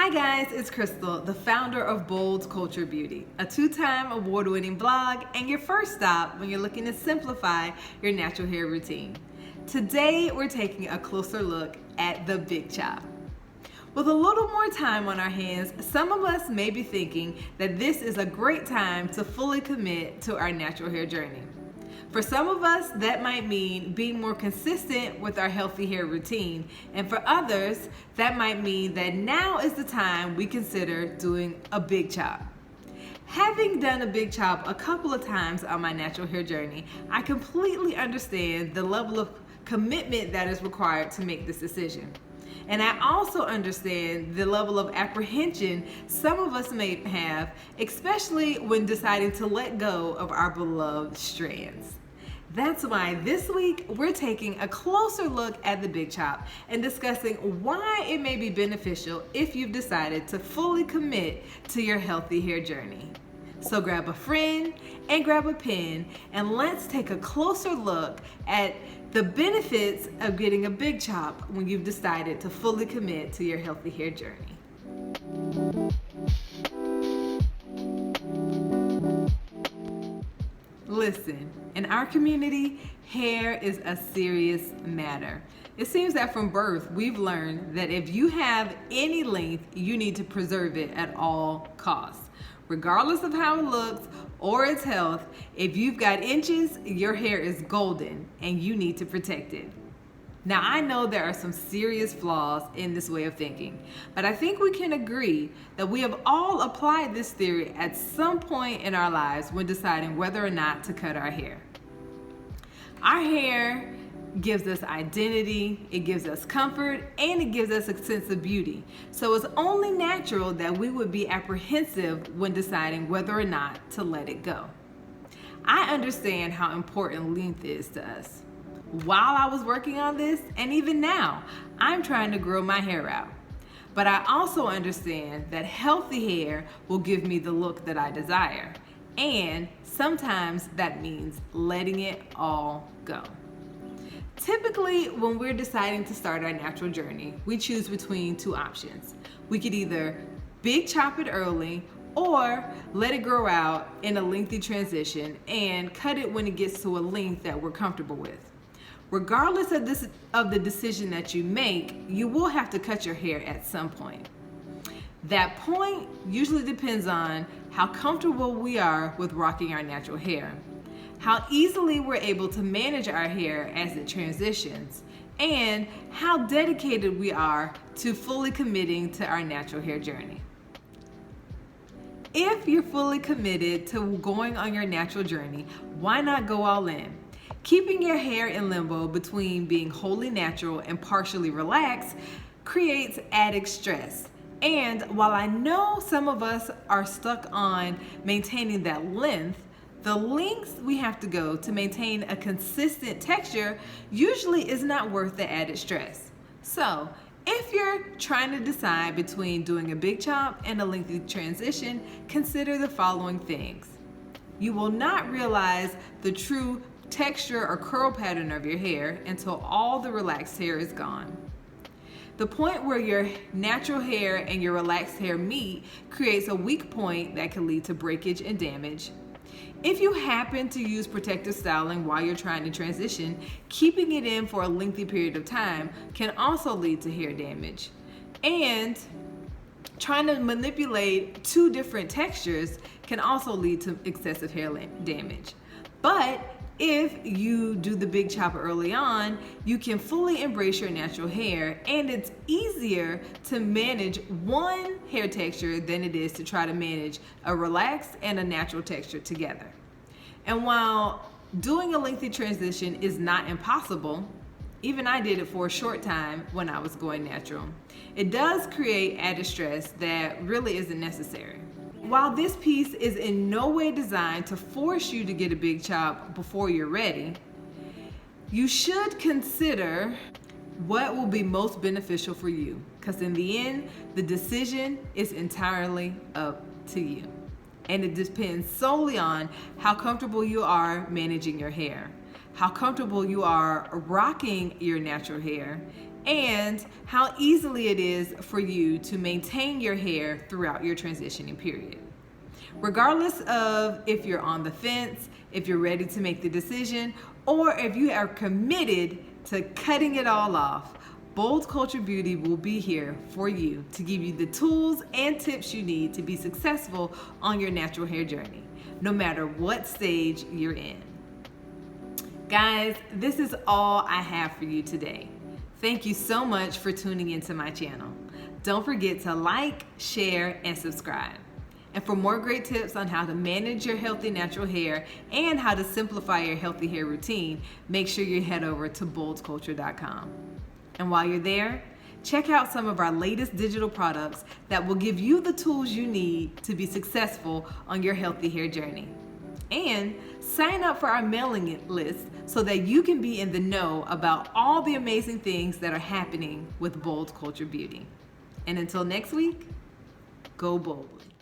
Hi guys, it's Crystal, the founder of Bold Culture Beauty, a 2-time award-winning blog and your first stop when you're looking to simplify your natural hair routine. Today, we're taking a closer look at the big chop. With a little more time on our hands, some of us may be thinking that this is a great time to fully commit to our natural hair journey. For some of us, that might mean being more consistent with our healthy hair routine. And for others, that might mean that now is the time we consider doing a big chop. Having done a big chop a couple of times on my natural hair journey, I completely understand the level of commitment that is required to make this decision. And I also understand the level of apprehension some of us may have, especially when deciding to let go of our beloved strands. That's why this week we're taking a closer look at the big chop and discussing why it may be beneficial if you've decided to fully commit to your healthy hair journey. So grab a friend and grab a pen and let's take a closer look at the benefits of getting a big chop when you've decided to fully commit to your healthy hair journey. Listen, in our community, hair is a serious matter. It seems that from birth, we've learned that if you have any length, you need to preserve it at all costs. Regardless of how it looks or its health, if you've got inches, your hair is golden and you need to protect it. Now, I know there are some serious flaws in this way of thinking, but I think we can agree that we have all applied this theory at some point in our lives when deciding whether or not to cut our hair. Our hair gives us identity, it gives us comfort, and it gives us a sense of beauty. So it's only natural that we would be apprehensive when deciding whether or not to let it go. I understand how important length is to us. While I was working on this, and even now, I'm trying to grow my hair out. But I also understand that healthy hair will give me the look that I desire. And sometimes that means letting it all go. Typically, when we're deciding to start our natural journey, we choose between two options. We could either big chop it early or let it grow out in a lengthy transition and cut it when it gets to a length that we're comfortable with. Regardless of the decision that you make, you will have to cut your hair at some point. That point usually depends on how comfortable we are with rocking our natural hair, how easily we're able to manage our hair as it transitions, and how dedicated we are to fully committing to our natural hair journey. If you're fully committed to going on your natural journey, why not go all in? Keeping your hair in limbo between being wholly natural and partially relaxed creates added stress. And while I know some of us are stuck on maintaining that length, the lengths we have to go to maintain a consistent texture usually is not worth the added stress. So, if you're trying to decide between doing a big chop and a lengthy transition, consider the following things. You will not realize the true texture or curl pattern of your hair until all the relaxed hair is gone. The point where your natural hair and your relaxed hair meet creates a weak point that can lead to breakage and damage. If you happen to use protective styling while you're trying to transition, keeping it in for a lengthy period of time can also lead to hair damage. And trying to manipulate two different textures can also lead to excessive hair damage. But if you do the big chop early on, you can fully embrace your natural hair, and it's easier to manage one hair texture than it is to try to manage a relaxed and a natural texture together. And while doing a lengthy transition is not impossible, even I did it for a short time when I was going natural, it does create added stress that really isn't necessary. While this piece is in no way designed to force you to get a big chop before you're ready, you should consider what will be most beneficial for you, because in the end, the decision is entirely up to you. And it depends solely on how comfortable you are managing your hair, how comfortable you are rocking your natural hair, and how easily it is for you to maintain your hair throughout your transitioning period. Regardless of if you're on the fence, if you're ready to make the decision, or if you are committed to cutting it all off, Bold Culture Beauty will be here for you to give you the tools and tips you need to be successful on your natural hair journey, no matter what stage you're in. Guys, this is all I have for you today. Thank you so much for tuning into my channel. Don't forget to like, share, and subscribe. And for more great tips on how to manage your healthy natural hair and how to simplify your healthy hair routine, make sure you head over to boldculture.com. And while you're there, check out some of our latest digital products that will give you the tools you need to be successful on your healthy hair journey. And sign up for our mailing list so that you can be in the know about all the amazing things that are happening with Bold Culture Beauty. And until next week, go boldly.